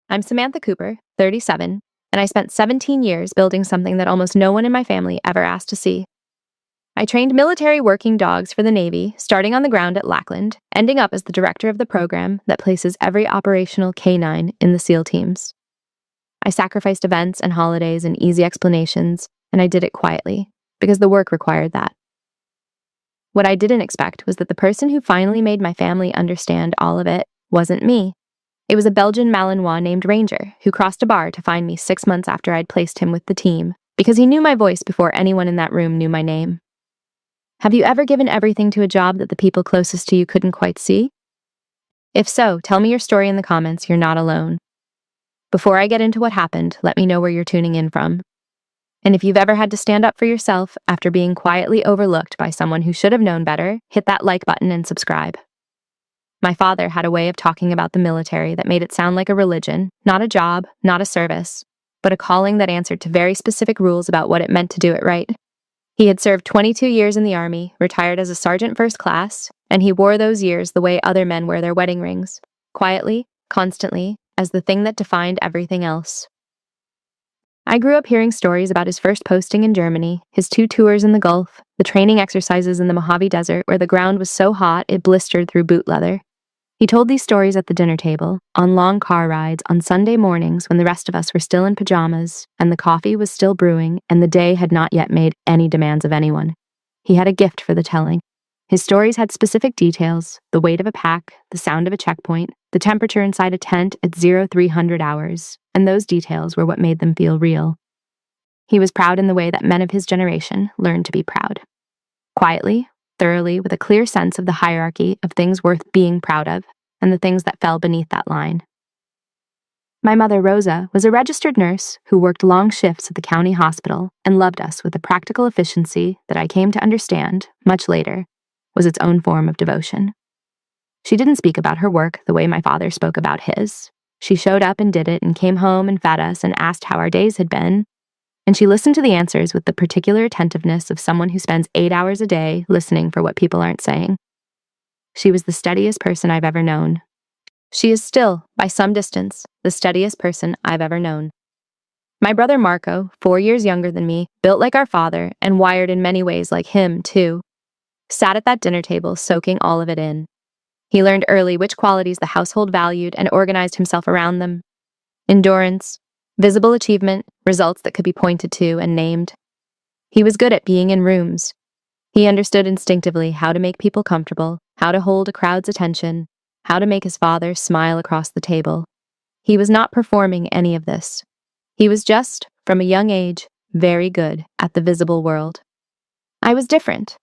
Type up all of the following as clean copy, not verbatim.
I'm Samantha Cooper, 37, and I spent 17 years building something that almost no one in my family ever asked to see. I trained military working dogs for the Navy, starting on the ground at Lackland, ending up as the director of the program that places every operational canine in the SEAL teams. I sacrificed events and holidays and easy explanations, and I did it quietly, because the work required that. What I didn't expect was that the person who finally made my family understand all of it wasn't me. It was a Belgian Malinois named Ranger who crossed a bar to find me 6 months after I'd placed him with the team, because he knew my voice before anyone in that room knew my name. Have you ever given everything to a job that the people closest to you couldn't quite see? If so, tell me your story in the comments. You're not alone. Before I get into what happened, let me know where you're tuning in from. And if you've ever had to stand up for yourself after being quietly overlooked by someone who should have known better, hit that like button and subscribe. My father had a way of talking about the military that made it sound like a religion, not a job, not a service, but a calling that answered to very specific rules about what it meant to do it right. He had served 22 years in the Army, retired as a sergeant first class, and he wore those years the way other men wear their wedding rings, quietly, constantly, as the thing that defined everything else. I grew up hearing stories about his first posting in Germany, his 2 tours in the Gulf, the training exercises in the Mojave Desert where the ground was so hot it blistered through boot leather. He told these stories at the dinner table, on long car rides, on Sunday mornings when the rest of us were still in pajamas, and the coffee was still brewing, and the day had not yet made any demands of anyone. He had a gift for the telling. His stories had specific details: the weight of a pack, the sound of a checkpoint, the temperature inside a tent at 0300 hours, and those details were what made them feel real. He was proud in the way that men of his generation learned to be proud. Quietly, thoroughly, with a clear sense of the hierarchy of things worth being proud of, and the things that fell beneath that line. My mother, Rosa, was a registered nurse who worked long shifts at the county hospital and loved us with a practical efficiency that I came to understand, much later, was its own form of devotion. She didn't speak about her work the way my father spoke about his. She showed up and did it and came home and fed us and asked how our days had been, and she listened to the answers with the particular attentiveness of someone who spends 8 hours a day listening for what people aren't saying. She was the steadiest person I've ever known. She is still, by some distance, the steadiest person I've ever known. My brother Marco, 4 years younger than me, built like our father and wired in many ways like him, too, sat at that dinner table soaking all of it in. He learned early which qualities the household valued and organized himself around them. Endurance, visible achievement, results that could be pointed to and named. He was good at being in rooms. He understood instinctively how to make people comfortable, how to hold a crowd's attention, how to make his father smile across the table. He was not performing any of this. He was just, from a young age, very good at the visible world. I was different.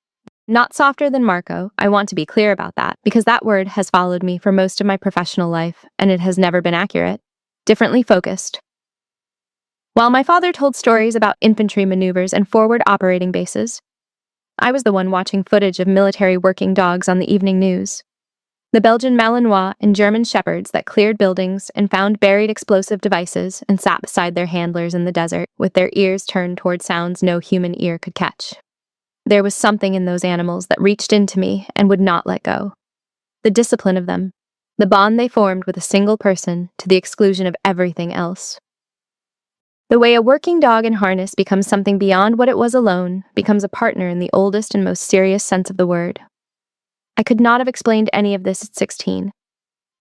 Not softer than Marco, I want to be clear about that, because that word has followed me for most of my professional life, and it has never been accurate. Differently focused. While my father told stories about infantry maneuvers and forward operating bases, I was the one watching footage of military working dogs on the evening news. The Belgian Malinois and German Shepherds that cleared buildings and found buried explosive devices and sat beside their handlers in the desert with their ears turned toward sounds no human ear could catch. There was something in those animals that reached into me and would not let go. The discipline of them, the bond they formed with a single person to the exclusion of everything else. The way a working dog in harness becomes something beyond what it was alone, becomes a partner in the oldest and most serious sense of the word. I could not have explained any of this at 16.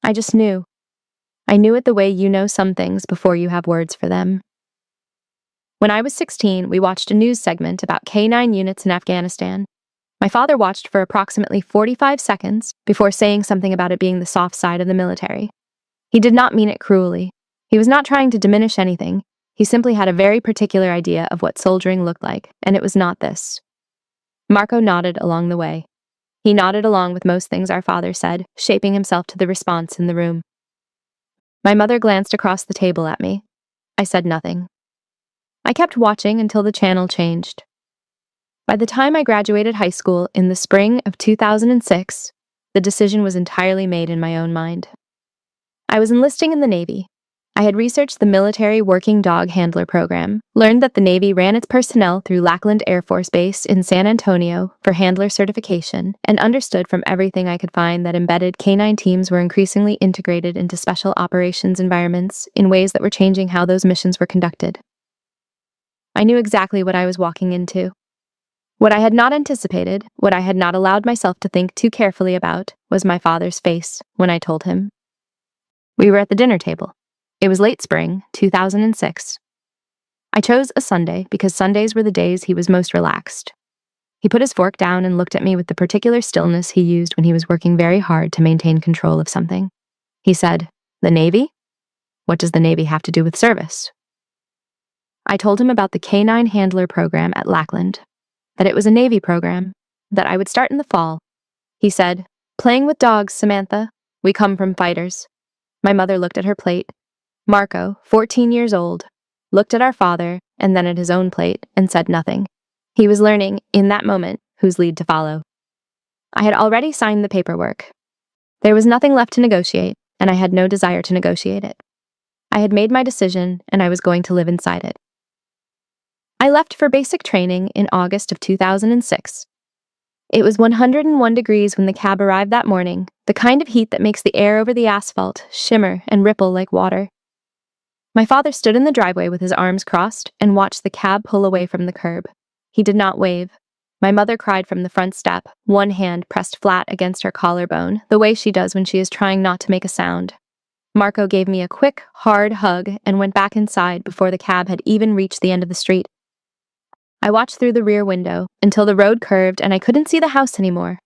I just knew. I knew it the way you know some things before you have words for them. When I was 16, we watched a news segment about K-9 units in Afghanistan. My father watched for approximately 45 seconds before saying something about it being the soft side of the military. He did not mean it cruelly. He was not trying to diminish anything. He simply had a very particular idea of what soldiering looked like, and it was not this. Marco nodded along the way. He nodded along with most things our father said, shaping himself to the response in the room. My mother glanced across the table at me. I said nothing. I kept watching until the channel changed. By the time I graduated high school in the spring of 2006, the decision was entirely made in my own mind. I was enlisting in the Navy. I had researched the military working dog handler program, learned that the Navy ran its personnel through Lackland Air Force Base in San Antonio for handler certification, and understood from everything I could find that embedded canine teams were increasingly integrated into special operations environments in ways that were changing how those missions were conducted. I knew exactly what I was walking into. What I had not anticipated, what I had not allowed myself to think too carefully about, was my father's face when I told him. We were at the dinner table. It was late spring, 2006. I chose a Sunday because Sundays were the days he was most relaxed. He put his fork down and looked at me with the particular stillness he used when he was working very hard to maintain control of something. He said, "The Navy? What does the Navy have to do with service?" I told him about the canine handler program at Lackland, that it was a Navy program, that I would start in the fall. He said, "Playing with dogs, Samantha. We come from fighters." My mother looked at her plate. Marco, 14 years old, looked at our father and then at his own plate and said nothing. He was learning, in that moment, whose lead to follow. I had already signed the paperwork. There was nothing left to negotiate, and I had no desire to negotiate it. I had made my decision, and I was going to live inside it. I left for basic training in August of 2006. It was 101 degrees when the cab arrived that morning, the kind of heat that makes the air over the asphalt shimmer and ripple like water. My father stood in the driveway with his arms crossed and watched the cab pull away from the curb. He did not wave. My mother cried from the front step, one hand pressed flat against her collarbone, the way she does when she is trying not to make a sound. Marco gave me a quick, hard hug and went back inside before the cab had even reached the end of the street. I watched through the rear window until the road curved and I couldn't see the house anymore.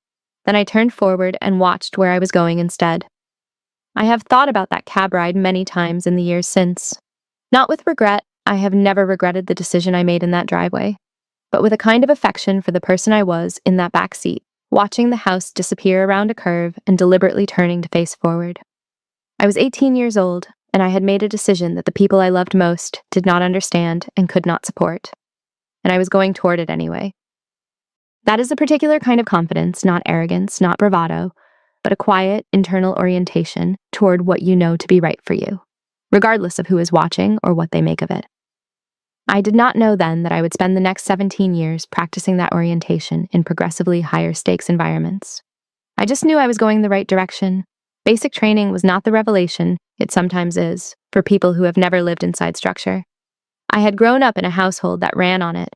Then I turned forward and watched where I was going instead. I have thought about that cab ride many times in the years since. Not with regret, I have never regretted the decision I made in that driveway, but with a kind of affection for the person I was in that back seat, watching the house disappear around a curve and deliberately turning to face forward. I was 18 years old, and I had made a decision that the people I loved most did not understand and could not support, and I was going toward it anyway. That is a particular kind of confidence, not arrogance, not bravado, but a quiet, internal orientation toward what you know to be right for you, regardless of who is watching or what they make of it. I did not know then that I would spend the next 17 years practicing that orientation in progressively higher stakes environments. I just knew I was going the right direction. Basic training was not the revelation it sometimes is for people who have never lived inside structure. I had grown up in a household that ran on it.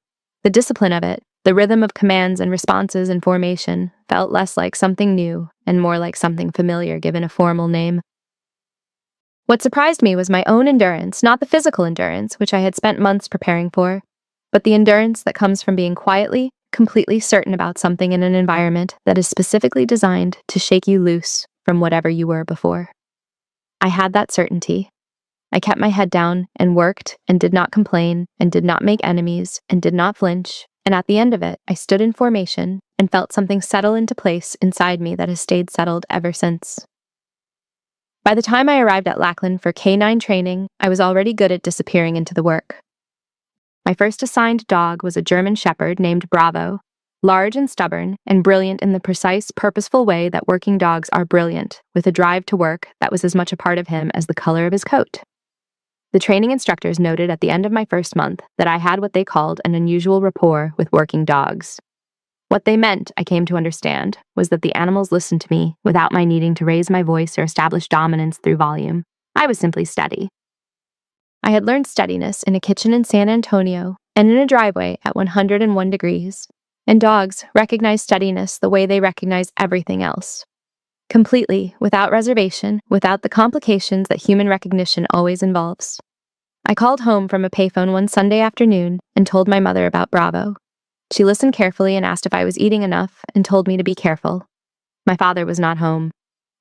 The discipline of it, the rhythm of commands and responses and formation, felt less like something new and more like something familiar given a formal name. What surprised me was my own endurance, not the physical endurance, which I had spent months preparing for, but the endurance that comes from being quietly, completely certain about something in an environment that is specifically designed to shake you loose from whatever you were before. I had that certainty. I kept my head down and worked and did not complain and did not make enemies and did not flinch, and at the end of it, I stood in formation and felt something settle into place inside me that has stayed settled ever since. By the time I arrived at Lackland for K9 training, I was already good at disappearing into the work. My first assigned dog was a German Shepherd named Bravo, large and stubborn, and brilliant in the precise, purposeful way that working dogs are brilliant, with a drive to work that was as much a part of him as the color of his coat. The training instructors noted at the end of my first month that I had what they called an unusual rapport with working dogs. What they meant, I came to understand, was that the animals listened to me without my needing to raise my voice or establish dominance through volume. I was simply steady. I had learned steadiness in a kitchen in San Antonio and in a driveway at 101 degrees, and dogs recognize steadiness the way they recognize everything else. Completely, without reservation, without the complications that human recognition always involves. I called home from a payphone one Sunday afternoon and told my mother about Bravo. She listened carefully and asked if I was eating enough and told me to be careful. My father was not home.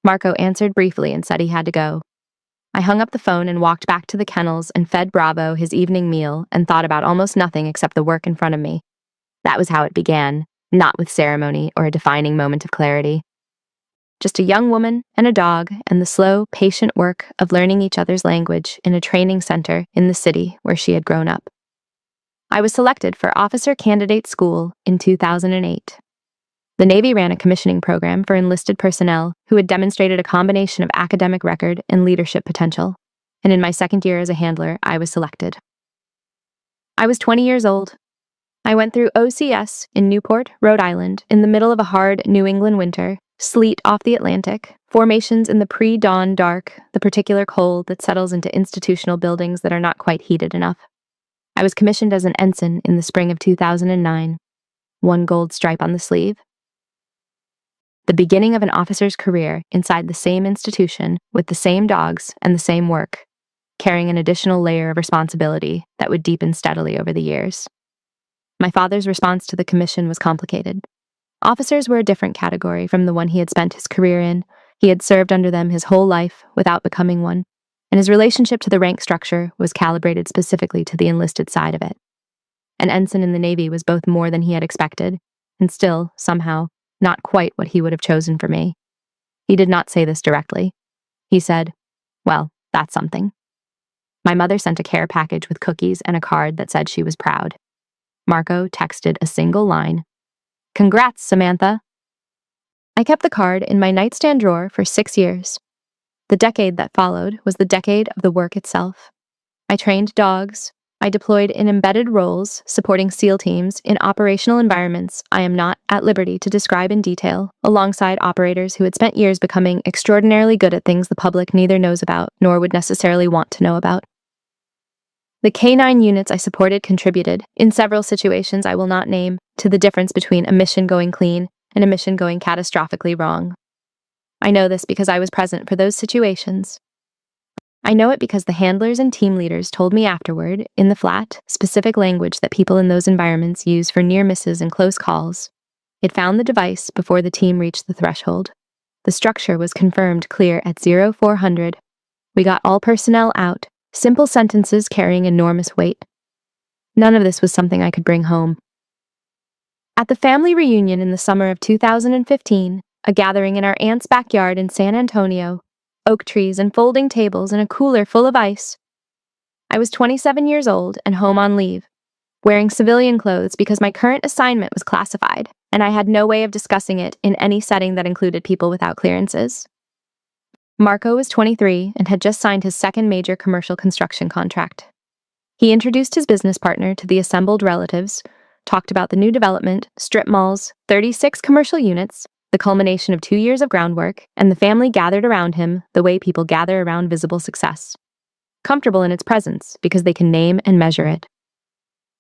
Marco answered briefly and said he had to go. I hung up the phone and walked back to the kennels and fed Bravo his evening meal and thought about almost nothing except the work in front of me. That was how it began, not with ceremony or a defining moment of clarity. Just a young woman and a dog and the slow, patient work of learning each other's language in a training center in the city where she had grown up. I was selected for Officer Candidate School in 2008. The Navy ran a commissioning program for enlisted personnel who had demonstrated a combination of academic record and leadership potential. and in my second year as a handler, I was selected. I was 20 years old. I went through OCS in Newport, Rhode Island, in the middle of a hard New England winter, sleet off the Atlantic, formations in the pre-dawn dark, the particular cold that settles into institutional buildings that are not quite heated enough. I was commissioned as an ensign in the spring of 2009, one gold stripe on the sleeve. The beginning of an officer's career inside the same institution with the same dogs and the same work, carrying an additional layer of responsibility that would deepen steadily over the years. My father's response to the commission was complicated. Officers were a different category from the one he had spent his career in. He had served under them his whole life without becoming one, and his relationship to the rank structure was calibrated specifically to the enlisted side of it. An ensign in the Navy was both more than he had expected, and still, somehow, not quite what he would have chosen for me. He did not say this directly. He said, "Well, that's something." My mother sent a care package with cookies and a card that said she was proud. Marco texted a single line, "Congrats, Samantha." I kept the card in my nightstand drawer for 6 years. The decade that followed was the decade of the work itself. I trained dogs. I deployed in embedded roles, supporting SEAL teams in operational environments I am not at liberty to describe in detail, alongside operators who had spent years becoming extraordinarily good at things the public neither knows about nor would necessarily want to know about. The K-9 units I supported contributed, in several situations I will not name, to the difference between a mission going clean and a mission going catastrophically wrong. I know this because I was present for those situations. I know it because the handlers and team leaders told me afterward, in the flat, specific language that people in those environments use for near misses and close calls. It found the device before the team reached the threshold. The structure was confirmed clear at 0400. We got all personnel out, simple sentences carrying enormous weight. None of this was something I could bring home. At the family reunion in the summer of 2015, a gathering in our aunt's backyard in San Antonio, oak trees and folding tables and a cooler full of ice. I was 27 years old and home on leave, wearing civilian clothes because my current assignment was classified, and I had no way of discussing it in any setting that included people without clearances. Marco was 23 and had just signed his second major commercial construction contract. He introduced his business partner to the assembled relatives, talked about the new development, strip malls, 36 commercial units, the culmination of 2 years of groundwork, and the family gathered around him the way people gather around visible success. Comfortable in its presence because they can name and measure it.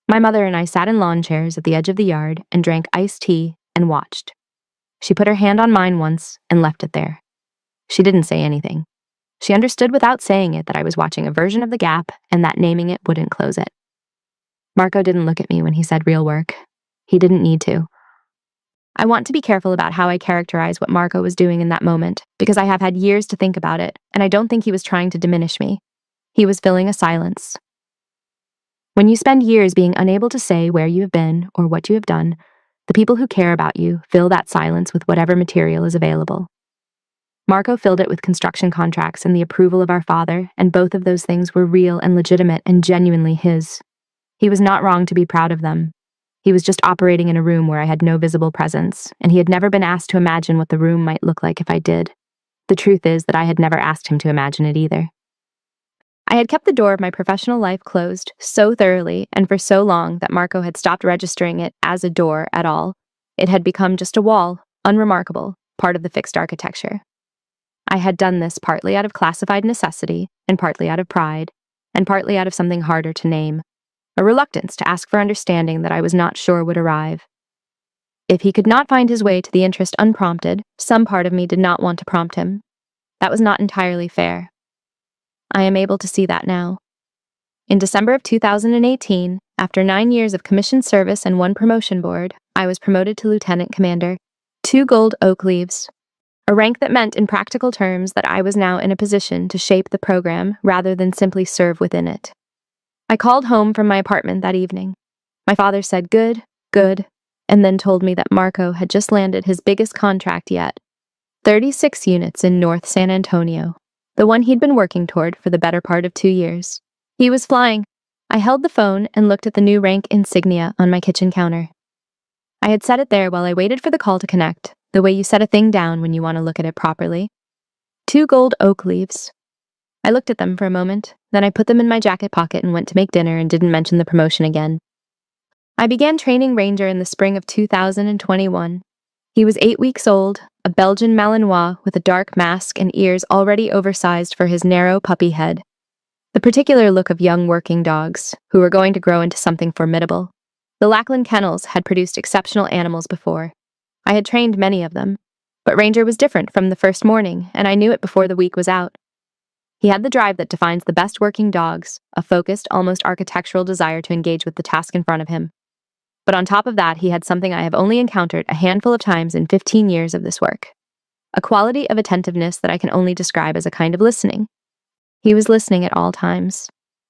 My mother and I sat in lawn chairs at the edge of the yard and drank iced tea and watched. She put her hand on mine once and left it there. She didn't say anything. She understood without saying it that I was watching a version of the gap and that naming it wouldn't close it. Marco didn't look at me when he said real work. He didn't need to. I want to be careful about how I characterize what Marco was doing in that moment, because I have had years to think about it, and I don't think he was trying to diminish me. He was filling a silence. When you spend years being unable to say where you have been or what you have done, the people who care about you fill that silence with whatever material is available. Marco filled it with construction contracts and the approval of our father, and both of those things were real and legitimate and genuinely his. He was not wrong to be proud of them. He was just operating in a room where I had no visible presence, and he had never been asked to imagine what the room might look like if I did. The truth is that I had never asked him to imagine it either. I had kept the door of my professional life closed so thoroughly and for so long that Marco had stopped registering it as a door at all. It had become just a wall, unremarkable, part of the fixed architecture. I had done this partly out of classified necessity, and partly out of pride, and partly out of something harder to name. A reluctance to ask for understanding that I was not sure would arrive. If he could not find his way to the interest unprompted, some part of me did not want to prompt him. That was not entirely fair. I am able to see that now. In December of 2018, after 9 years of commissioned service and 1 promotion board, I was promoted to lieutenant commander, 2 gold oak leaves, a rank that meant in practical terms that I was now in a position to shape the program rather than simply serve within it. I called home from my apartment that evening. My father said good, and then told me that Marco had just landed his biggest contract yet, 36 units in North San Antonio, the one he'd been working toward for the better part of 2 years. He was flying. I held the phone and looked at the new rank insignia on my kitchen counter. I had set it there while I waited for the call to connect, the way you set a thing down when you want to look at it properly. 2 gold oak leaves. I looked at them for a moment, then I put them in my jacket pocket and went to make dinner and didn't mention the promotion again. I began training Ranger in the spring of 2021. He was 8 weeks old, a Belgian Malinois with a dark mask and ears already oversized for his narrow puppy head. The particular look of young working dogs, who were going to grow into something formidable. The Lackland kennels had produced exceptional animals before. I had trained many of them, but Ranger was different from the first morning, and I knew it before the week was out. He had the drive that defines the best working dogs, a focused, almost architectural desire to engage with the task in front of him. But on top of that, he had something I have only encountered a handful of times in 15 years of this work. A quality of attentiveness that I can only describe as a kind of listening. He was listening at all times.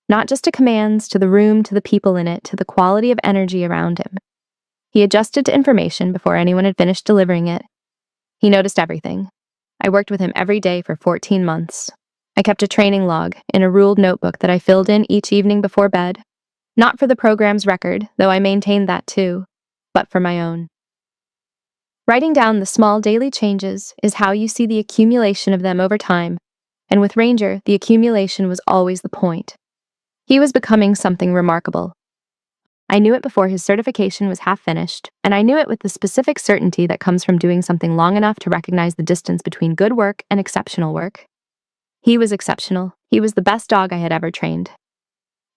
Not just to commands, to the room, to the people in it, to the quality of energy around him. He adjusted to information before anyone had finished delivering it. He noticed everything. I worked with him every day for 14 months. I kept a training log in a ruled notebook that I filled in each evening before bed. Not for the program's record, though I maintained that too, but for my own. Writing down the small daily changes is how you see the accumulation of them over time, and with Ranger, the accumulation was always the point. He was becoming something remarkable. I knew it before his certification was half finished, and I knew it with the specific certainty that comes from doing something long enough to recognize the distance between good work and exceptional work. He was exceptional. He was the best dog I had ever trained.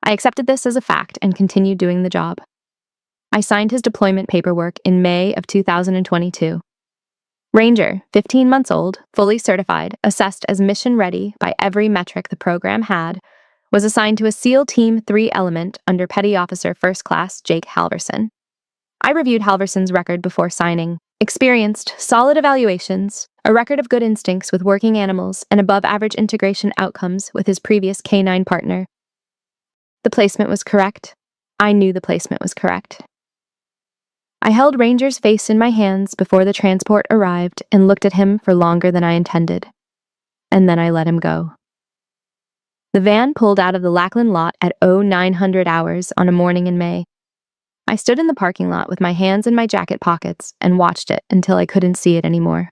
I accepted this as a fact and continued doing the job. I signed his deployment paperwork in May of 2022. Ranger, 15 months old, fully certified, assessed as mission ready by every metric the program had, was assigned to a SEAL Team 3 element under Petty Officer First Class Jake Halverson. I reviewed Halverson's record before signing. Experienced, solid evaluations, a record of good instincts with working animals, and above-average integration outcomes with his previous canine partner. The placement was correct. I knew the placement was correct. I held Ranger's face in my hands before the transport arrived and looked at him for longer than I intended. And then I let him go. The van pulled out of the Lackland lot at 0900 hours on a morning in May. I stood in the parking lot with my hands in my jacket pockets and watched it until I couldn't see it anymore.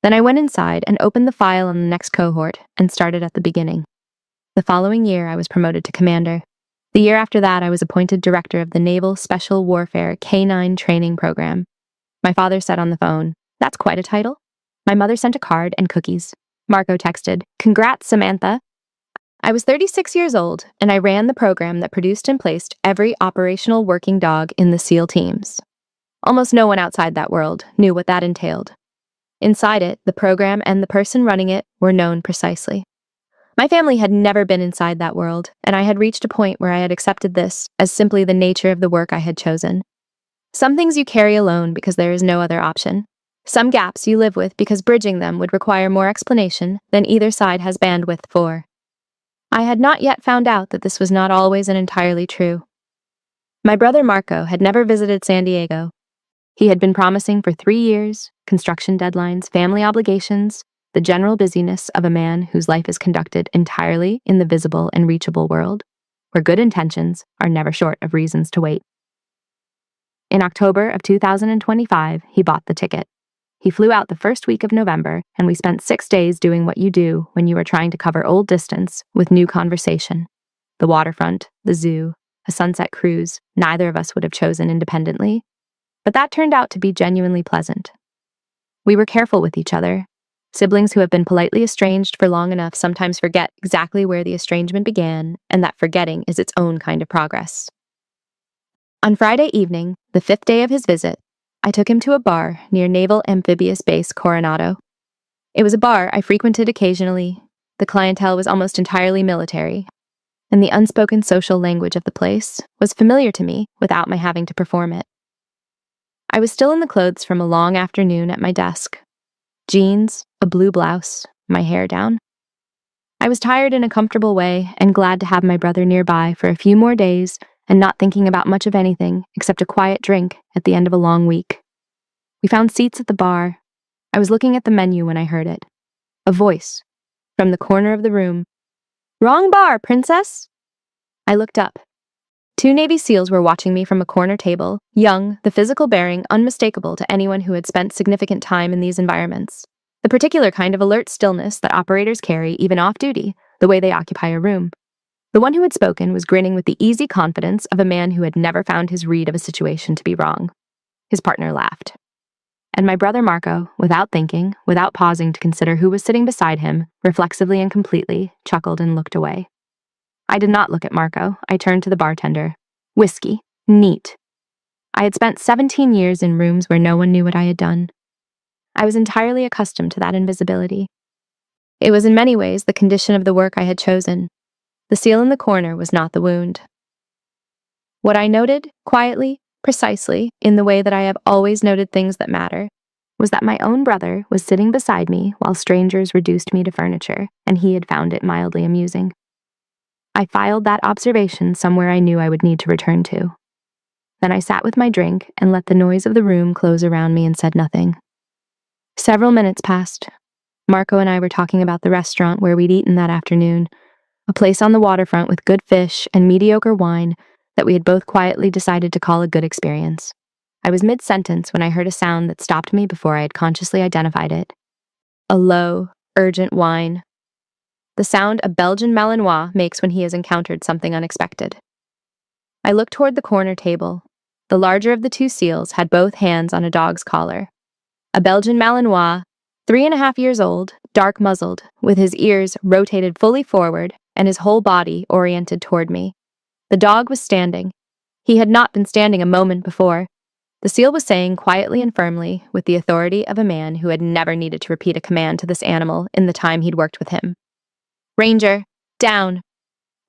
Then I went inside and opened the file on the next cohort and started at the beginning. The following year, I was promoted to commander. The year after that, I was appointed director of the Naval Special Warfare K-9 Training Program. My father said on the phone, "That's quite a title." My mother sent a card and cookies. Marco texted, "Congrats, Samantha." I was 36 years old, and I ran the program that produced and placed every operational working dog in the SEAL teams. Almost no one outside that world knew what that entailed. Inside it, the program and the person running it were known precisely. My family had never been inside that world, and I had reached a point where I had accepted this as simply the nature of the work I had chosen. Some things you carry alone because there is no other option. Some gaps you live with because bridging them would require more explanation than either side has bandwidth for. I had not yet found out that this was not always and entirely true. My brother Marco had never visited San Diego. He had been promising for 3 years, construction deadlines, family obligations, the general busyness of a man whose life is conducted entirely in the visible and reachable world, where good intentions are never short of reasons to wait. In October of 2025, he bought the ticket. He flew out the first week of November, and we spent 6 days doing what you do when you are trying to cover old distance with new conversation. The waterfront, the zoo, a sunset cruise neither of us would have chosen independently, but that turned out to be genuinely pleasant. We were careful with each other. Siblings who have been politely estranged for long enough sometimes forget exactly where the estrangement began, and that forgetting is its own kind of progress. On Friday evening, the 5th day of his visit, I took him to a bar near Naval Amphibious Base Coronado. It was a bar I frequented occasionally. The clientele was almost entirely military, and the unspoken social language of the place was familiar to me without my having to perform it. I was still in the clothes from a long afternoon at my desk. Jeans, a blue blouse, my hair down. I was tired in a comfortable way and glad to have my brother nearby for a few more days and not thinking about much of anything except a quiet drink at the end of a long week. We found seats at the bar. I was looking at the menu when I heard it. A voice from the corner of the room. "Wrong bar, princess!" I looked up. 2 Navy SEALs were watching me from a corner table, young, the physical bearing unmistakable to anyone who had spent significant time in these environments. The particular kind of alert stillness that operators carry even off duty, the way they occupy a room. The one who had spoken was grinning with the easy confidence of a man who had never found his read of a situation to be wrong. His partner laughed. And my brother Marco, without thinking, without pausing to consider who was sitting beside him, reflexively and completely, chuckled and looked away. I did not look at Marco. I turned to the bartender. Whiskey. Neat. I had spent 17 years in rooms where no one knew what I had done. I was entirely accustomed to that invisibility. It was in many ways the condition of the work I had chosen. The seal in the corner was not the wound. What I noted, quietly, precisely, in the way that I have always noted things that matter, was that my own brother was sitting beside me while strangers reduced me to furniture, and he had found it mildly amusing. I filed that observation somewhere I knew I would need to return to. Then I sat with my drink and let the noise of the room close around me and said nothing. Several minutes passed. Marco and I were talking about the restaurant where we'd eaten that afternoon, a place on the waterfront with good fish and mediocre wine that we had both quietly decided to call a good experience. I was mid-sentence when I heard a sound that stopped me before I had consciously identified it. A low, urgent whine. The sound a Belgian Malinois makes when he has encountered something unexpected. I looked toward the corner table. The larger of the two seals had both hands on a dog's collar. A Belgian Malinois, 3.5 years old, dark-muzzled, with his ears rotated fully forward and his whole body oriented toward me. The dog was standing. He had not been standing a moment before. The seal was saying quietly and firmly, with the authority of a man who had never needed to repeat a command to this animal in the time he'd worked with him. Ranger, down.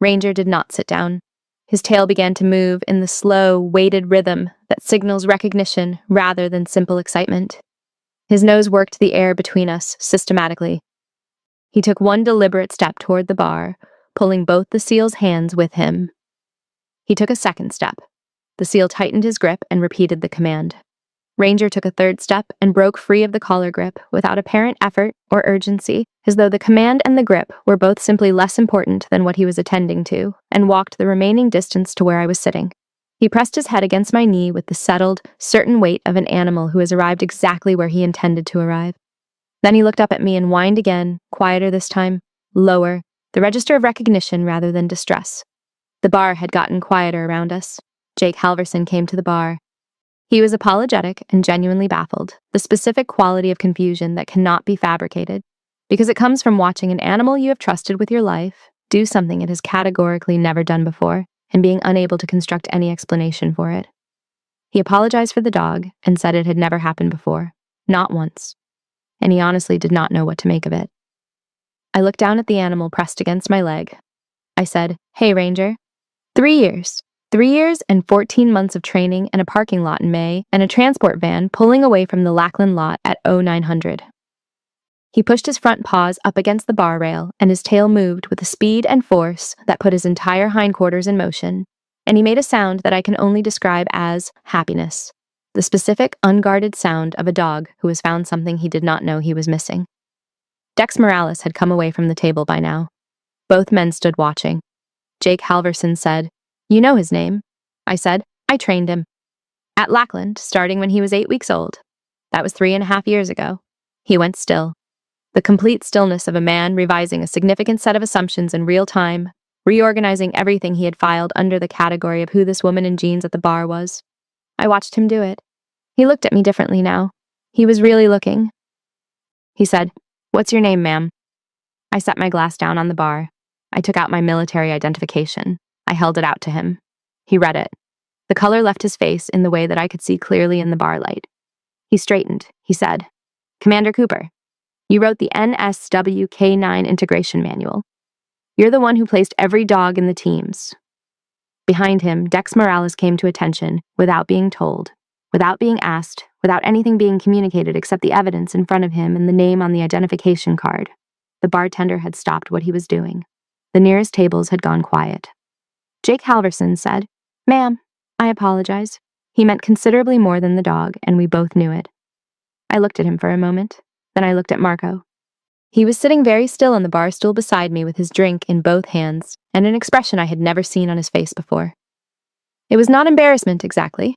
Ranger did not sit down. His tail began to move in the slow, weighted rhythm that signals recognition rather than simple excitement. His nose worked the air between us systematically. He took one deliberate step toward the bar, pulling both the seal's hands with him. He took a second step. The seal tightened his grip and repeated the command. Ranger took a third step and broke free of the collar grip without apparent effort or urgency, as though the command and the grip were both simply less important than what he was attending to, and walked the remaining distance to where I was sitting. He pressed his head against my knee with the settled, certain weight of an animal who has arrived exactly where he intended to arrive. Then he looked up at me and whined again, quieter this time, lower, the register of recognition rather than distress. The bar had gotten quieter around us. Jake Halverson came to the bar. He was apologetic and genuinely baffled, the specific quality of confusion that cannot be fabricated, because it comes from watching an animal you have trusted with your life do something it has categorically never done before, and being unable to construct any explanation for it. He apologized for the dog and said it had never happened before, not once, and he honestly did not know what to make of it. I looked down at the animal pressed against my leg. I said, "Hey, Ranger. 3 years. 3 years and 14 months of training and a parking lot in May and a transport van pulling away from the Lackland lot at 0900. He pushed his front paws up against the bar rail and his tail moved with a speed and force that put his entire hindquarters in motion, and he made a sound that I can only describe as happiness, the specific, unguarded sound of a dog who has found something he did not know he was missing. Dex Morales had come away from the table by now. Both men stood watching. Jake Halverson said, "You know his name." I said, "I trained him. At Lackland, starting when he was 8 weeks old. That was 3.5 years ago." He went still. The complete stillness of a man revising a significant set of assumptions in real time, reorganizing everything he had filed under the category of who this woman in jeans at the bar was. I watched him do it. He looked at me differently now. He was really looking. He said, "What's your name, ma'am?" I set my glass down on the bar. I took out my military identification. I held it out to him. He read it. The color left his face in the way that I could see clearly in the bar light. He straightened. He said, "Commander Cooper, you wrote the NSW K9 integration manual. You're the one who placed every dog in the teams." Behind him, Dex Morales came to attention without being told, without being asked, without anything being communicated except the evidence in front of him and the name on the identification card. The bartender had stopped what he was doing. The nearest tables had gone quiet. Jake Halverson said, "Ma'am, I apologize." He meant considerably more than the dog, and we both knew it. I looked at him for a moment. Then I looked at Marco. He was sitting very still on the bar stool beside me with his drink in both hands, and an expression I had never seen on his face before. It was not embarrassment, exactly.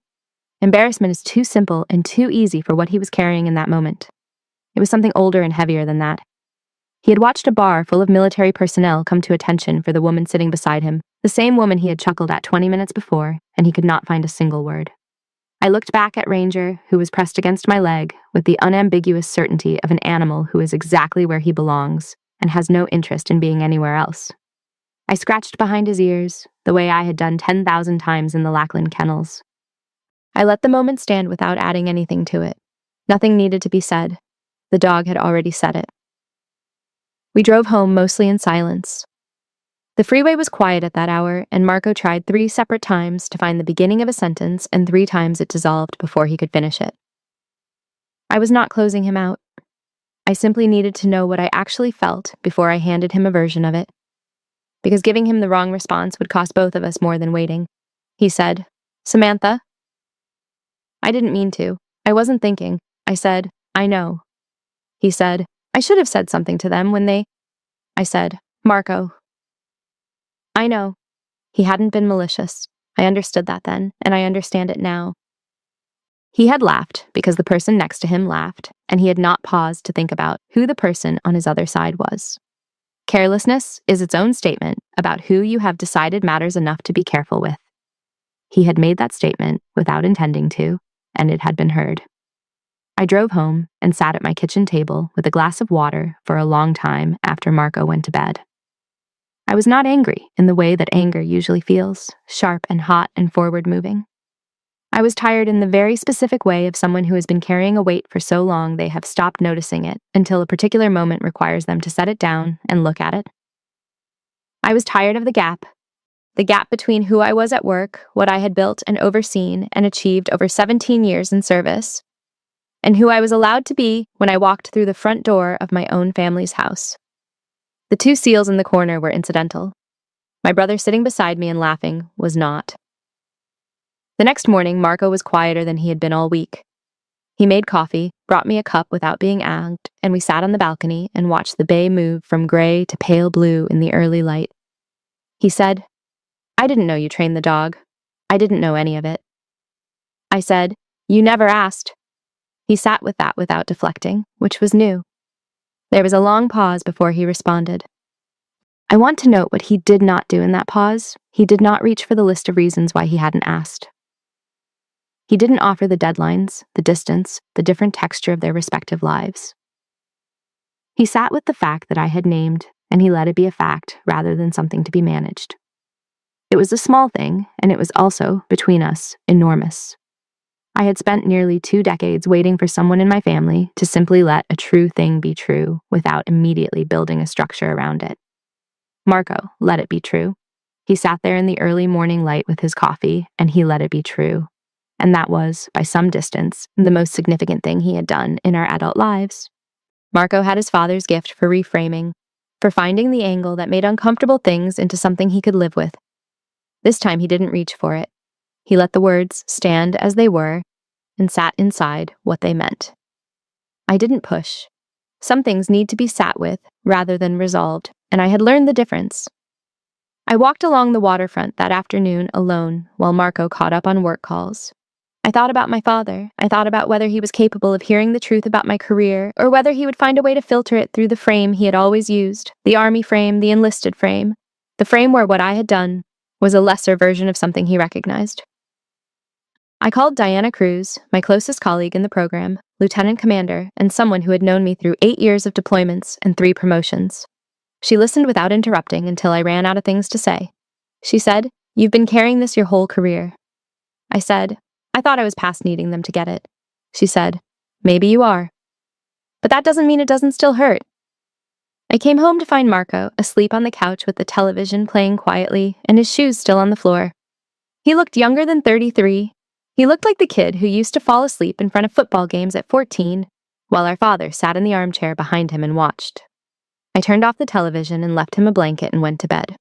Embarrassment is too simple and too easy for what he was carrying in that moment. It was something older and heavier than that. He had watched a bar full of military personnel come to attention for the woman sitting beside him, the same woman he had chuckled at 20 minutes before, and he could not find a single word. I looked back at Ranger, who was pressed against my leg, with the unambiguous certainty of an animal who is exactly where he belongs and has no interest in being anywhere else. I scratched behind his ears, the way I had done 10,000 times in the Lackland kennels. I let the moment stand without adding anything to it. Nothing needed to be said. The dog had already said it. We drove home mostly in silence. The freeway was quiet at that hour, and Marco tried 3 separate times to find the beginning of a sentence, and 3 times it dissolved before he could finish it. I was not closing him out. I simply needed to know what I actually felt before I handed him a version of it. Because giving him the wrong response would cost both of us more than waiting. He said, "Samantha?" I didn't mean to. I wasn't thinking. I said, "I know." He said, "I should have said something to them when they—" I said, "Marco." I know. He hadn't been malicious. I understood that then, and I understand it now. He had laughed because the person next to him laughed, and he had not paused to think about who the person on his other side was. Carelessness is its own statement about who you have decided matters enough to be careful with. He had made that statement without intending to, and it had been heard. I drove home and sat at my kitchen table with a glass of water for a long time after Marco went to bed. I was not angry in the way that anger usually feels, sharp and hot and forward-moving. I was tired in the very specific way of someone who has been carrying a weight for so long they have stopped noticing it until a particular moment requires them to set it down and look at it. I was tired of the gap between who I was at work, what I had built and overseen and achieved over 17 years in service, and who I was allowed to be when I walked through the front door of my own family's house. The 2 seals in the corner were incidental. My brother sitting beside me and laughing was not. The next morning, Marco was quieter than he had been all week. He made coffee, brought me a cup without being asked, and we sat on the balcony and watched the bay move from gray to pale blue in the early light. He said, "I didn't know you trained the dog. I didn't know any of it." I said, "You never asked." He sat with that without deflecting, which was new. There was a long pause before he responded. I want to note what he did not do in that pause. He did not reach for the list of reasons why he hadn't asked. He didn't offer the deadlines, the distance, the different texture of their respective lives. He sat with the fact that I had named, and he let it be a fact rather than something to be managed. It was a small thing, and it was also, between us, enormous. I had spent nearly 2 decades waiting for someone in my family to simply let a true thing be true without immediately building a structure around it. Marco let it be true. He sat there in the early morning light with his coffee, and he let it be true. And that was, by some distance, the most significant thing he had done in our adult lives. Marco had his father's gift for reframing, for finding the angle that made uncomfortable things into something he could live with. This time he didn't reach for it. He let the words stand as they were and sat inside what they meant. I didn't push. Some things need to be sat with rather than resolved, and I had learned the difference. I walked along the waterfront that afternoon alone while Marco caught up on work calls. I thought about my father. I thought about whether he was capable of hearing the truth about my career, or whether he would find a way to filter it through the frame he had always used, the army frame, the enlisted frame, the frame where what I had done was a lesser version of something he recognized. I called Diana Cruz, my closest colleague in the program, lieutenant commander, and someone who had known me through 8 years of deployments and 3 promotions. She listened without interrupting until I ran out of things to say. She said, "You've been carrying this your whole career." I said, "I thought I was past needing them to get it." She said, "Maybe you are. But that doesn't mean it doesn't still hurt." I came home to find Marco asleep on the couch with the television playing quietly and his shoes still on the floor. He looked younger than 33. He looked like the kid who used to fall asleep in front of football games at 14, while our father sat in the armchair behind him and watched. I turned off the television and left him a blanket and went to bed.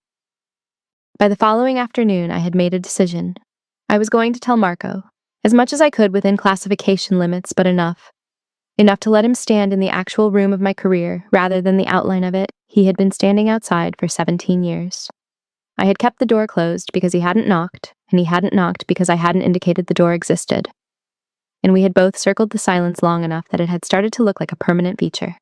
By the following afternoon, I had made a decision. I was going to tell Marco, as much as I could within classification limits, but enough. Enough to let him stand in the actual room of my career rather than the outline of it he had been standing outside for 17 years. I had kept the door closed because he hadn't knocked, and he hadn't knocked because I hadn't indicated the door existed. And we had both circled the silence long enough that it had started to look like a permanent feature.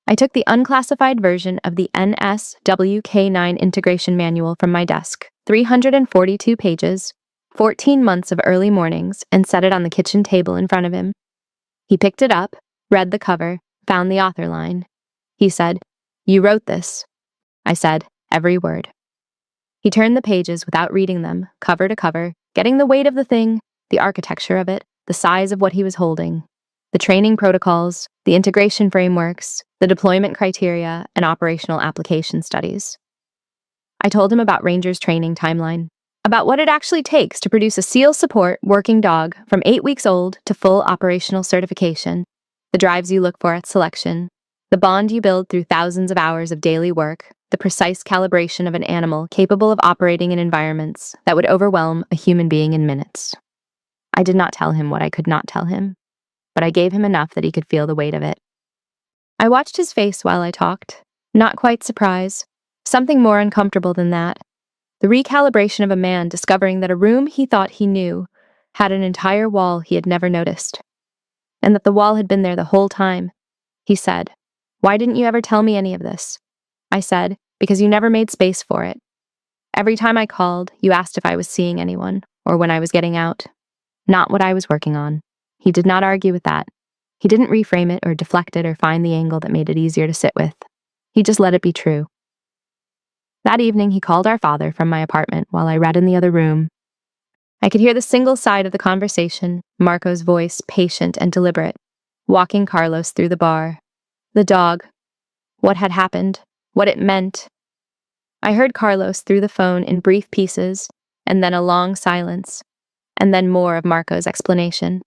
I took the unclassified version of the NSWK9 integration manual from my desk, 342 pages, 14 months of early mornings, and set it on the kitchen table in front of him. He picked it up, read the cover, found the author line. He said, "You wrote this." I said, "Every word." He turned the pages without reading them, cover to cover, getting the weight of the thing, the architecture of it, the size of what he was holding, the training protocols, the integration frameworks, the deployment criteria, and operational application studies. I told him about Ranger's training timeline, about what it actually takes to produce a SEAL support working dog from 8 weeks old to full operational certification, the drives you look for at selection, the bond you build through thousands of hours of daily work, the precise calibration of an animal capable of operating in environments that would overwhelm a human being in minutes. I did not tell him what I could not tell him, but I gave him enough that he could feel the weight of it. I watched his face while I talked, not quite surprise, something more uncomfortable than that. The recalibration of a man discovering that a room he thought he knew had an entire wall he had never noticed, and that the wall had been there the whole time. He said, "Why didn't you ever tell me any of this?" I said, "Because you never made space for it. Every time I called, you asked if I was seeing anyone, or when I was getting out. Not what I was working on." He did not argue with that. He didn't reframe it or deflect it or find the angle that made it easier to sit with. He just let it be true. That evening, he called our father from my apartment while I read in the other room. I could hear the single side of the conversation, Marco's voice patient and deliberate, walking Carlos through the bar. The dog. What had happened. What it meant. I heard Carlos through the phone in brief pieces, and then a long silence, and then more of Marco's explanation.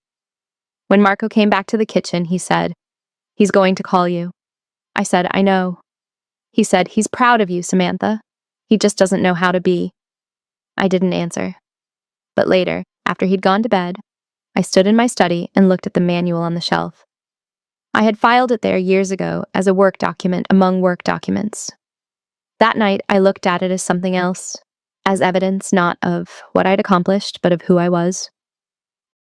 When Marco came back to the kitchen, he said, "He's going to call you." I said, "I know." He said, "He's proud of you, Samantha. He just doesn't know how to be." I didn't answer. But later, after he'd gone to bed, I stood in my study and looked at the manual on the shelf. I had filed it there years ago as a work document among work documents. That night, I looked at it as something else, as evidence not of what I'd accomplished, but of who I was.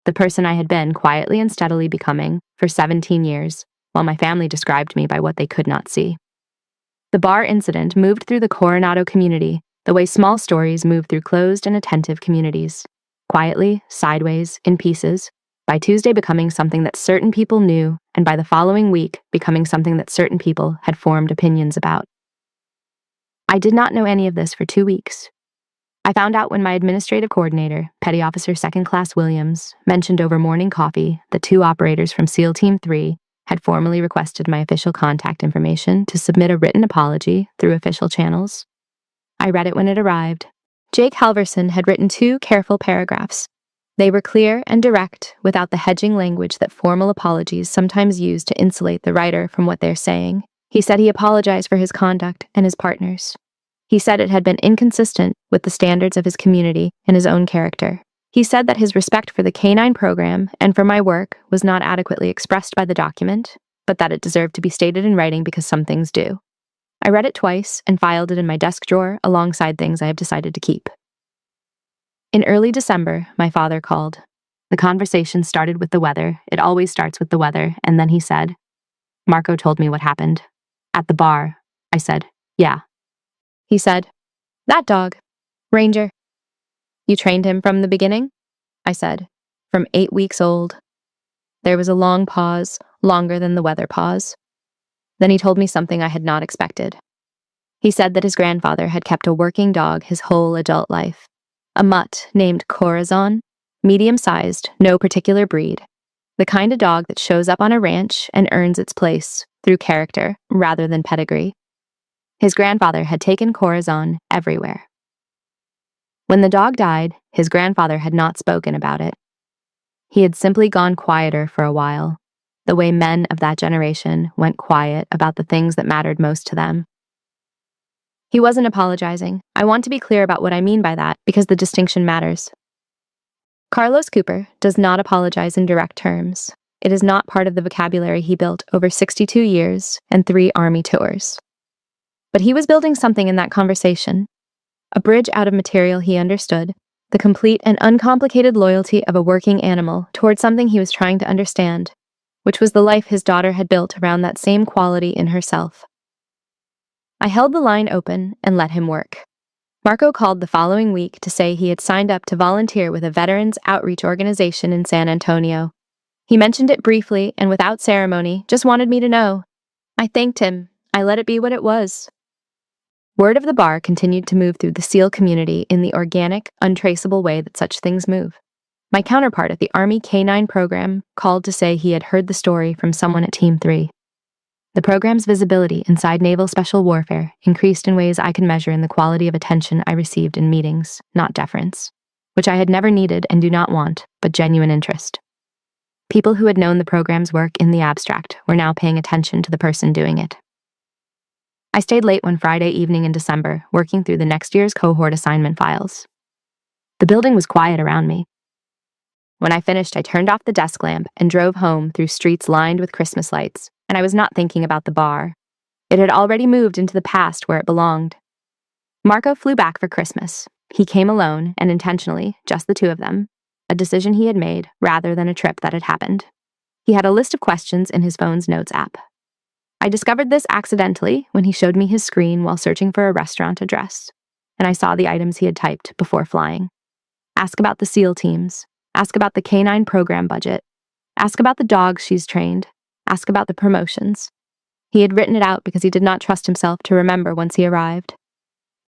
The person I had been quietly and steadily becoming for 17 years, while my family described me by what they could not see. The bar incident moved through the Coronado community the way small stories move through closed and attentive communities, quietly, sideways, in pieces, by Tuesday becoming something that certain people knew, and by the following week becoming something that certain people had formed opinions about. I did not know any of this for 2 weeks. I found out when my administrative coordinator, Petty Officer Second Class Williams, mentioned over morning coffee that 2 operators from SEAL Team 3 had formally requested my official contact information to submit a written apology through official channels. I read it when it arrived. Jake Halverson had written 2 careful paragraphs. They were clear and direct, without the hedging language that formal apologies sometimes use to insulate the writer from what they're saying. He said he apologized for his conduct and his partners. He said it had been inconsistent with the standards of his community and his own character. He said that his respect for the K-9 program and for my work was not adequately expressed by the document, but that it deserved to be stated in writing because some things do. I read it twice and filed it in my desk drawer alongside things I have decided to keep. In early December, my father called. The conversation started with the weather. It always starts with the weather, and then he said, "Marco told me what happened." At the bar, I said, "Yeah." He said, "That dog, Ranger. You trained him from the beginning?" I said, "From 8 weeks old." There was a long pause, longer than the weather pause. Then he told me something I had not expected. He said that his grandfather had kept a working dog his whole adult life. A mutt named Corazon, medium-sized, no particular breed. The kind of dog that shows up on a ranch and earns its place through character rather than pedigree. His grandfather had taken Corazon everywhere. When the dog died, his grandfather had not spoken about it. He had simply gone quieter for a while, the way men of that generation went quiet about the things that mattered most to them. He wasn't apologizing. I want to be clear about what I mean by that because the distinction matters. Carlos Cooper does not apologize in direct terms. It is not part of the vocabulary he built over 62 years and 3 Army tours. But he was building something in that conversation, a bridge out of material he understood, the complete and uncomplicated loyalty of a working animal toward something he was trying to understand. which was the life his daughter had built around that same quality in herself. I held the line open and let him work. Marco called the following week to say he had signed up to volunteer with a veterans outreach organization in San Antonio. He mentioned it briefly and without ceremony, just wanted me to know. I thanked him. I let it be what it was. Word of the bar continued to move through the SEAL community in the organic, untraceable way that such things move. My counterpart at the Army K-9 program called to say he had heard the story from someone at Team 3. The program's visibility inside naval special warfare increased in ways I could measure in the quality of attention I received in meetings, not deference, which I had never needed and do not want, but genuine interest. People who had known the program's work in the abstract were now paying attention to the person doing it. I stayed late one Friday evening in December, working through the next year's cohort assignment files. The building was quiet around me. When I finished, I turned off the desk lamp and drove home through streets lined with Christmas lights, and I was not thinking about the bar. It had already moved into the past where it belonged. Marco flew back for Christmas. He came alone, and intentionally, just the two of them, a decision he had made rather than a trip that had happened. He had a list of questions in his phone's notes app. I discovered this accidentally when he showed me his screen while searching for a restaurant address, and I saw the items he had typed before flying. Ask about the SEAL teams. Ask about the K-9 program budget. Ask about the dogs she's trained. Ask about the promotions. He had written it out because he did not trust himself to remember once he arrived.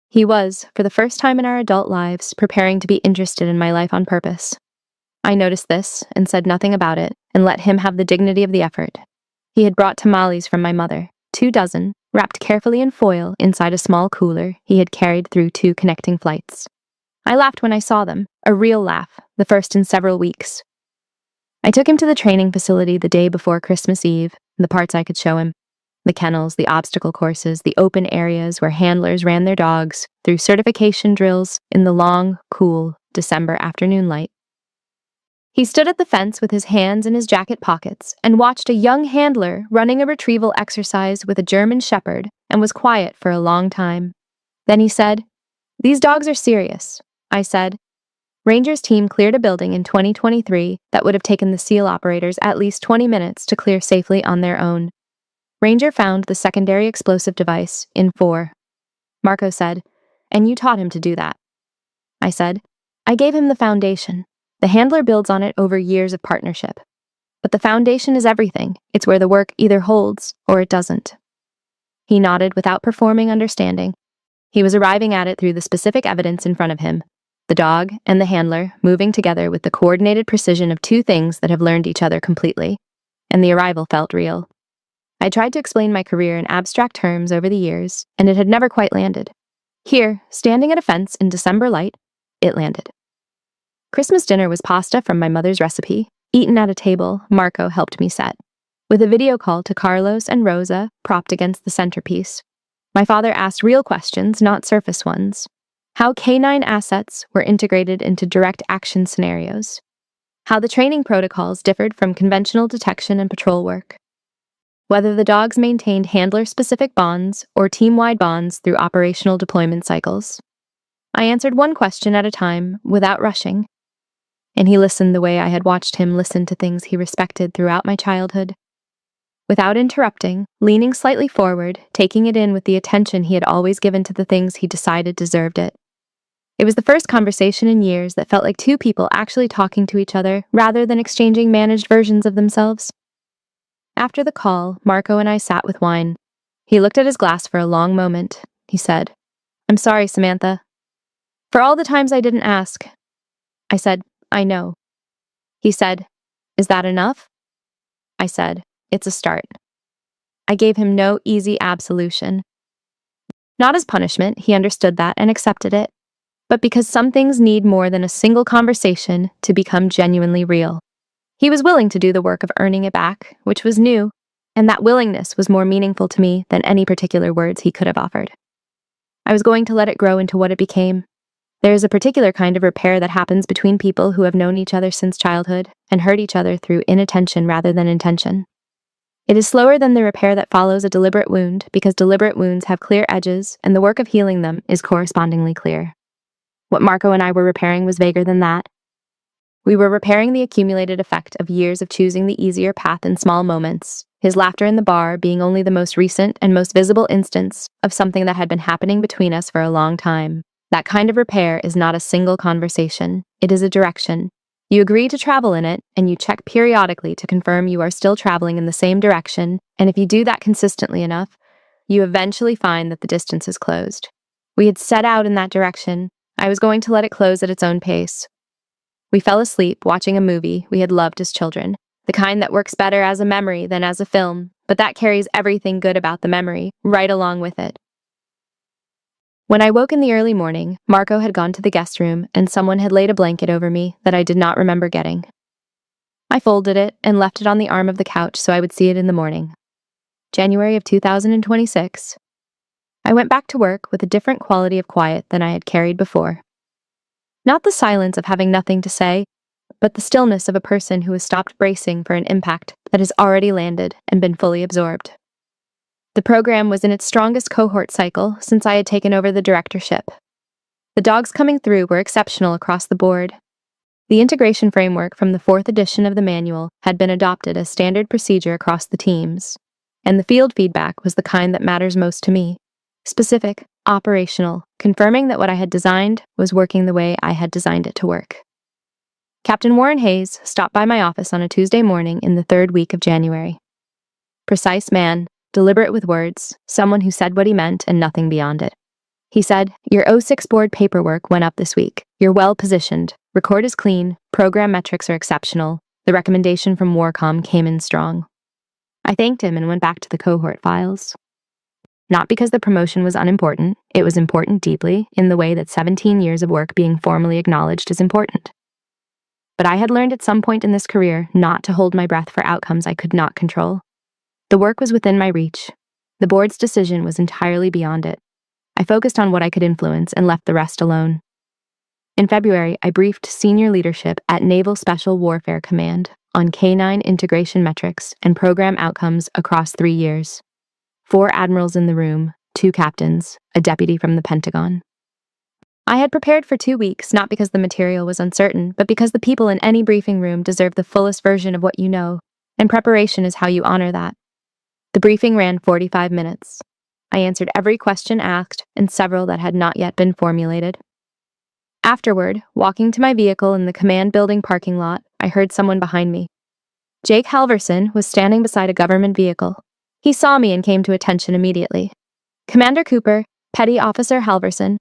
He was, for the first time in our adult lives, preparing to be interested in my life on purpose. I noticed this and said nothing about it and let him have the dignity of the effort. He had brought tamales from my mother, 24, wrapped carefully in foil inside a small cooler he had carried through 2 connecting flights. I laughed when I saw them, a real laugh, the first in several weeks. I took him to the training facility the day before Christmas Eve, the parts I could show him. The kennels, the obstacle courses, the open areas where handlers ran their dogs, through certification drills in the long, cool December afternoon light. He stood at the fence with his hands in his jacket pockets and watched a young handler running a retrieval exercise with a German shepherd and was quiet for a long time. Then he said, "These dogs are serious." I said, "Rangers' team cleared a building in 2023 that would have taken the SEAL operators at least 20 minutes to clear safely on their own. Ranger found the secondary explosive device in 4. Marco said, "And you taught him to do that." I said, "I gave him the foundation. The handler builds on it over years of partnership. But the foundation is everything. It's where the work either holds or it doesn't." He nodded without performing understanding. He was arriving at it through the specific evidence in front of him, the dog and the handler moving together with the coordinated precision of 2 things that have learned each other completely, and the arrival felt real. I tried to explain my career in abstract terms over the years, and it had never quite landed. Here, standing at a fence in December light, it landed. Christmas dinner was pasta from my mother's recipe, eaten at a table Marco helped me set, with a video call to Carlos and Rosa propped against the centerpiece. My father asked real questions, not surface ones. How K-9 assets were integrated into direct action scenarios. How the training protocols differed from conventional detection and patrol work. Whether the dogs maintained handler-specific bonds or team-wide bonds through operational deployment cycles. I answered one question at a time, without rushing. And he listened the way I had watched him listen to things he respected throughout my childhood. Without interrupting, leaning slightly forward, taking it in with the attention he had always given to the things he decided deserved it. It was the first conversation in years that felt like 2 people actually talking to each other rather than exchanging managed versions of themselves. After the call, Marco and I sat with wine. He looked at his glass for a long moment. He said, "I'm sorry, Samantha. For all the times I didn't ask." I said, "I know." He said, "Is that enough?" I said, "It's a start." I gave him no easy absolution. Not as punishment, he understood that and accepted it, but because some things need more than a single conversation to become genuinely real. He was willing to do the work of earning it back, which was new, and that willingness was more meaningful to me than any particular words he could have offered. I was going to let it grow into what it became. There is a particular kind of repair that happens between people who have known each other since childhood and hurt each other through inattention rather than intention. It is slower than the repair that follows a deliberate wound because deliberate wounds have clear edges and the work of healing them is correspondingly clear. What Marco and I were repairing was vaguer than that. We were repairing the accumulated effect of years of choosing the easier path in small moments, his laughter in the bar being only the most recent and most visible instance of something that had been happening between us for a long time. That kind of repair is not a single conversation, it is a direction. You agree to travel in it, and you check periodically to confirm you are still traveling in the same direction, and if you do that consistently enough, you eventually find that the distance is closed. We had set out in that direction. I was going to let it close at its own pace. We fell asleep watching a movie we had loved as children, the kind that works better as a memory than as a film, but that carries everything good about the memory right along with it. When I woke in the early morning, Marco had gone to the guest room and someone had laid a blanket over me that I did not remember getting. I folded it and left it on the arm of the couch so I would see it in the morning. January of 2026. I went back to work with a different quality of quiet than I had carried before. Not the silence of having nothing to say, but the stillness of a person who has stopped bracing for an impact that has already landed and been fully absorbed. The program was in its strongest cohort cycle since I had taken over the directorship. The dogs coming through were exceptional across the board. The integration framework from the 4th edition of the manual had been adopted as standard procedure across the teams, and the field feedback was the kind that matters most to me. Specific, operational, confirming that what I had designed was working the way I had designed it to work. Captain Warren Hayes stopped by my office on a Tuesday morning in the 3rd week of January. Precise man, deliberate with words, someone who said what he meant and nothing beyond it. He said, "Your O6 board paperwork went up this week. You're well positioned. Record is clean. Program metrics are exceptional. The recommendation from Warcom came in strong." I thanked him and went back to the cohort files. Not because the promotion was unimportant, it was important deeply in the way that 17 years of work being formally acknowledged is important. But I had learned at some point in this career not to hold my breath for outcomes I could not control. The work was within my reach. The board's decision was entirely beyond it. I focused on what I could influence and left the rest alone. In February, I briefed senior leadership at Naval Special Warfare Command on K9 integration metrics and program outcomes across 3 years. 4 admirals in the room, 2 captains, a deputy from the Pentagon. I had prepared for 2 weeks, not because the material was uncertain, but because the people in any briefing room deserve the fullest version of what you know, and preparation is how you honor that. The briefing ran 45 minutes. I answered every question asked and several that had not yet been formulated. Afterward, walking to my vehicle in the command building parking lot, I heard someone behind me. Jake Halverson was standing beside a government vehicle. He saw me and came to attention immediately. "Commander Cooper, Petty Officer Halverson."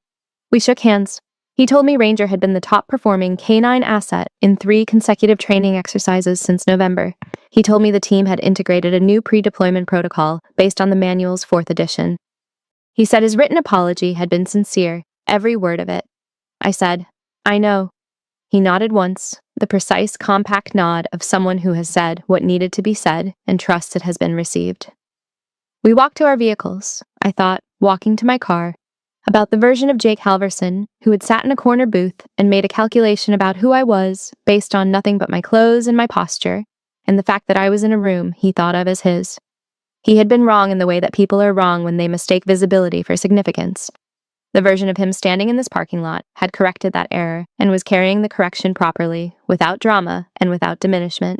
We shook hands. He told me Ranger had been the top-performing K9 asset in 3 consecutive training exercises since November. He told me the team had integrated a new pre-deployment protocol based on the manual's 4th edition. He said his written apology had been sincere, every word of it. I said, "I know." He nodded once, the precise, compact nod of someone who has said what needed to be said and trusts it has been received. We walked to our vehicles. I thought, walking to my car, about the version of Jake Halverson who had sat in a corner booth and made a calculation about who I was based on nothing but my clothes and my posture, and the fact that I was in a room he thought of as his. He had been wrong in the way that people are wrong when they mistake visibility for significance. The version of him standing in this parking lot had corrected that error and was carrying the correction properly, without drama and without diminishment.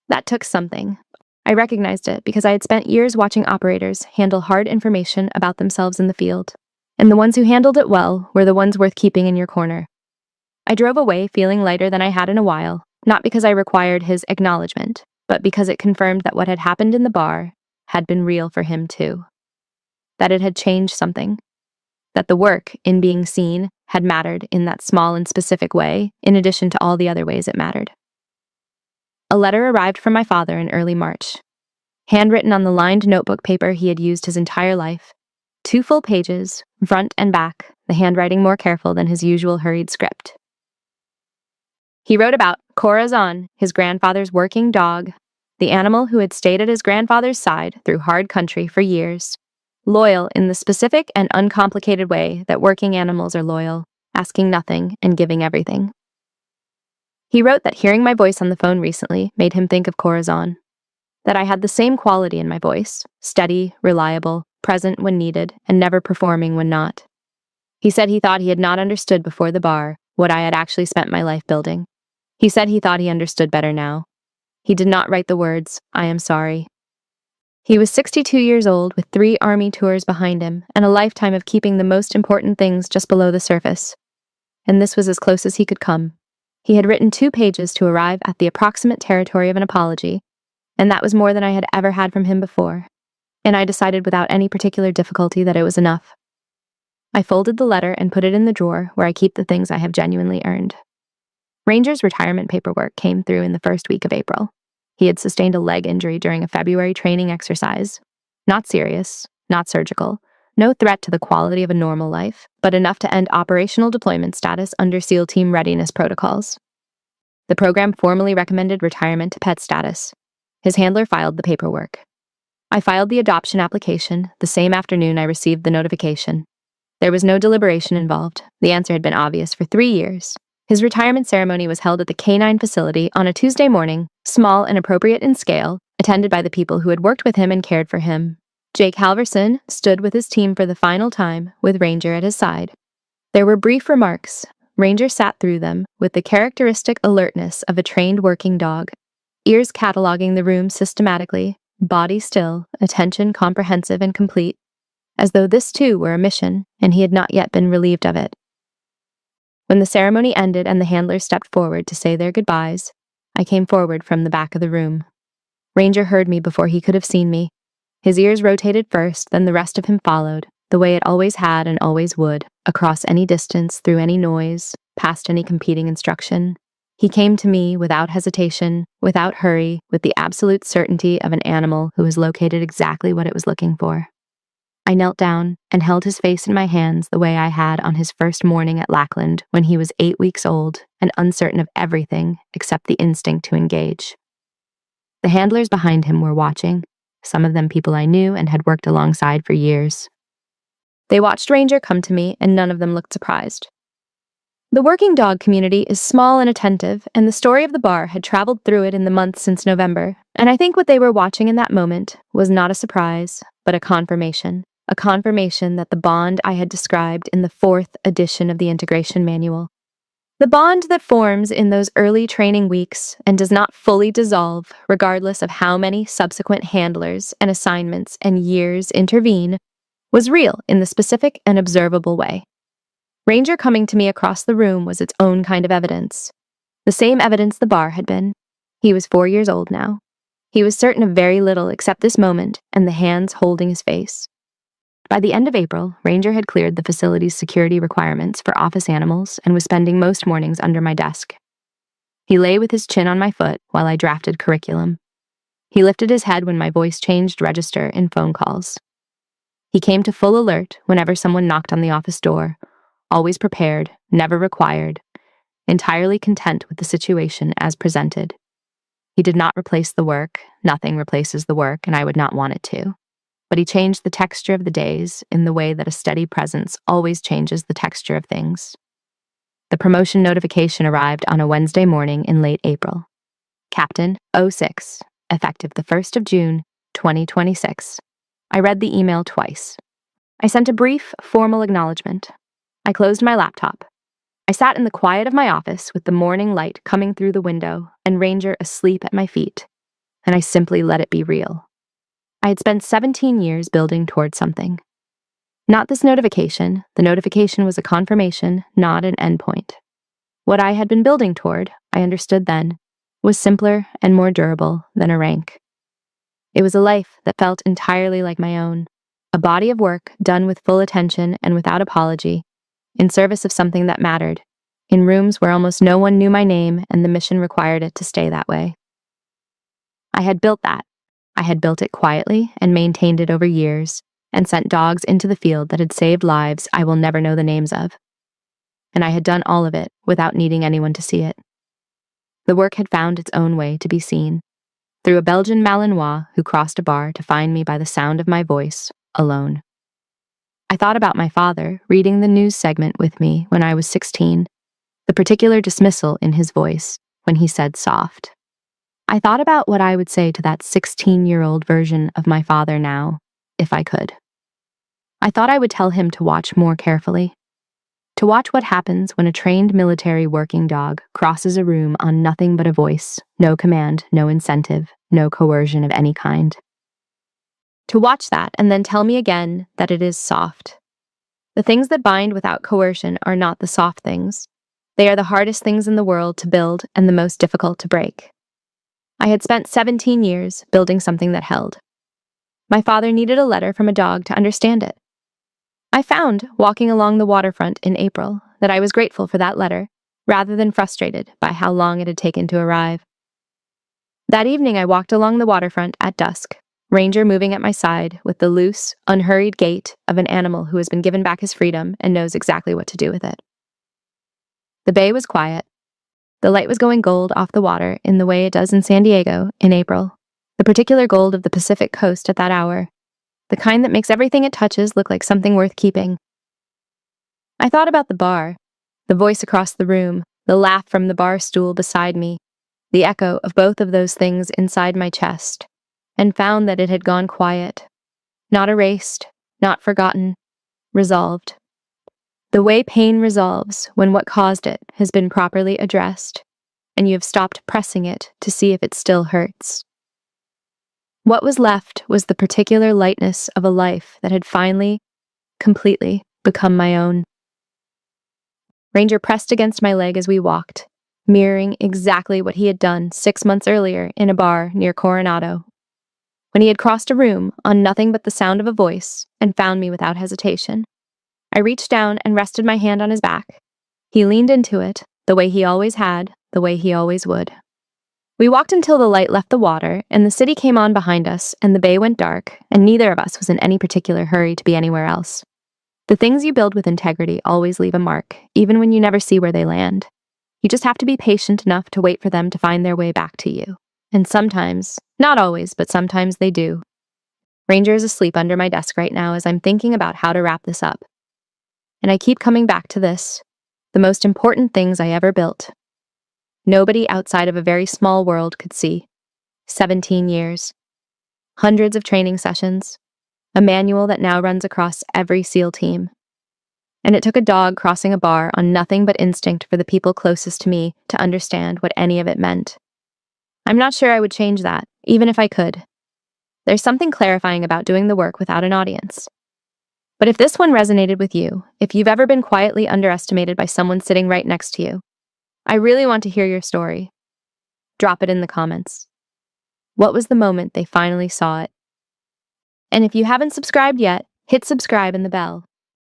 That took something. I recognized it because I had spent years watching operators handle hard information about themselves in the field, and the ones who handled it well were the ones worth keeping in your corner. I drove away feeling lighter than I had in a while, not because I required his acknowledgement, but because it confirmed that what had happened in the bar had been real for him too. That it had changed something. That the work, in being seen, had mattered in that small and specific way, in addition to all the other ways it mattered. A letter arrived from my father in early March. Handwritten on the lined notebook paper he had used his entire life. 2 full pages, front and back, the handwriting more careful than his usual hurried script. He wrote about Corazon, his grandfather's working dog, the animal who had stayed at his grandfather's side through hard country for years, loyal in the specific and uncomplicated way that working animals are loyal, asking nothing and giving everything. He wrote that hearing my voice on the phone recently made him think of Corazon, that I had the same quality in my voice, steady, reliable, present when needed, and never performing when not. He said he thought he had not understood before the bar what I had actually spent my life building. He said he thought he understood better now. He did not write the words, "I am sorry." He was 62 years old with 3 army tours behind him and a lifetime of keeping the most important things just below the surface. And this was as close as he could come. He had written 2 pages to arrive at the approximate territory of an apology, and that was more than I had ever had from him before, and I decided without any particular difficulty that it was enough. I folded the letter and put it in the drawer where I keep the things I have genuinely earned. Ranger's retirement paperwork came through in the first week of April. He had sustained a leg injury during a February training exercise. Not serious, not surgical, no threat to the quality of a normal life, but enough to end operational deployment status under SEAL Team readiness protocols. The program formally recommended retirement to pet status. His handler filed the paperwork. I filed the adoption application the same afternoon I received the notification. There was no deliberation involved. The answer had been obvious for 3 years. His retirement ceremony was held at the canine facility on a Tuesday morning, small and appropriate in scale, attended by the people who had worked with him and cared for him. Jake Halverson stood with his team for the final time, with Ranger at his side. There were brief remarks. Ranger sat through them with the characteristic alertness of a trained working dog, ears cataloging the room systematically, body still, attention comprehensive and complete, as though this too were a mission, and he had not yet been relieved of it. When the ceremony ended and the handlers stepped forward to say their goodbyes, I came forward from the back of the room. Ranger heard me before he could have seen me. His ears rotated first, then the rest of him followed, the way it always had and always would, across any distance, through any noise, past any competing instruction. He came to me without hesitation, without hurry, with the absolute certainty of an animal who has located exactly what it was looking for. I knelt down and held his face in my hands the way I had on his first morning at Lackland when he was 8 weeks old and uncertain of everything except the instinct to engage. The handlers behind him were watching, some of them people I knew and had worked alongside for years. They watched Ranger come to me, and none of them looked surprised. The working dog community is small and attentive, and the story of the bar had traveled through it in the months since November, and I think what they were watching in that moment was not a surprise, but a confirmation that the bond I had described in the 4th edition of the integration manual. The bond that forms in those early training weeks and does not fully dissolve regardless of how many subsequent handlers and assignments and years intervene, was real in the specific and observable way. Ranger coming to me across the room was its own kind of evidence. The same evidence the bar had been. He was 4 years old now. He was certain of very little except this moment and the hands holding his face. By the end of April, Ranger had cleared the facility's security requirements for office animals and was spending most mornings under my desk. He lay with his chin on my foot while I drafted curriculum. He lifted his head when my voice changed register in phone calls. He came to full alert whenever someone knocked on the office door, always prepared, never required, entirely content with the situation as presented. He did not replace the work, nothing replaces the work, and I would not want it to. But he changed the texture of the days in the way that a steady presence always changes the texture of things. The promotion notification arrived on a Wednesday morning in late April. Captain 06, effective the 1st of June, 2026. I read the email twice. I sent a brief, formal acknowledgement. I closed my laptop. I sat in the quiet of my office with the morning light coming through the window and Ranger asleep at my feet, and I simply let it be real. I had spent 17 years building toward something. Not this notification. The notification was a confirmation, not an endpoint. What I had been building toward, I understood then, was simpler and more durable than a rank. It was a life that felt entirely like my own, a body of work done with full attention and without apology, in service of something that mattered, in rooms where almost no one knew my name and the mission required it to stay that way. I had built that. I had built it quietly and maintained it over years, and sent dogs into the field that had saved lives I will never know the names of. And I had done all of it without needing anyone to see it. The work had found its own way to be seen, through a Belgian Malinois who crossed a bar to find me by the sound of my voice, alone. I thought about my father reading the news segment with me when I was 16, the particular dismissal in his voice when he said soft. I thought about what I would say to that 16-year-old version of my father now, if I could. I thought I would tell him to watch more carefully. To watch what happens when a trained military working dog crosses a room on nothing but a voice, no command, no incentive, no coercion of any kind. To watch that and then tell me again that it is soft. The things that bind without coercion are not the soft things. They are the hardest things in the world to build and the most difficult to break. I had spent 17 years building something that held. My father needed a letter from a dog to understand it. I found, walking along the waterfront in April, that I was grateful for that letter, rather than frustrated by how long it had taken to arrive. That evening I walked along the waterfront at dusk, Ranger moving at my side with the loose, unhurried gait of an animal who has been given back his freedom and knows exactly what to do with it. The bay was quiet. The light was going gold off the water in the way it does in San Diego in April, the particular gold of the Pacific coast at that hour, the kind that makes everything it touches look like something worth keeping. I thought about the bar, the voice across the room, the laugh from the bar stool beside me, the echo of both of those things inside my chest, and found that it had gone quiet, not erased, not forgotten, resolved. The way pain resolves when what caused it has been properly addressed, and you have stopped pressing it to see if it still hurts. What was left was the particular lightness of a life that had finally, completely become my own. Ranger pressed against my leg as we walked, mirroring exactly what he had done 6 months earlier in a bar near Coronado. When he had crossed a room on nothing but the sound of a voice and found me without hesitation, I reached down and rested my hand on his back. He leaned into it, the way he always had, the way he always would. We walked until the light left the water, and the city came on behind us, and the bay went dark, and neither of us was in any particular hurry to be anywhere else. The things you build with integrity always leave a mark, even when you never see where they land. You just have to be patient enough to wait for them to find their way back to you. And sometimes, not always, but sometimes they do. Ranger is asleep under my desk right now as I'm thinking about how to wrap this up. And I keep coming back to this, the most important things I ever built. Nobody outside of a very small world could see. 17 years. Hundreds of training sessions. A manual that now runs across every SEAL team. And it took a dog crossing a bar on nothing but instinct for the people closest to me to understand what any of it meant. I'm not sure I would change that, even if I could. There's something clarifying about doing the work without an audience. But if this one resonated with you, if you've ever been quietly underestimated by someone sitting right next to you, I really want to hear your story. Drop it in the comments. What was the moment they finally saw it? And if you haven't subscribed yet, hit subscribe and the bell.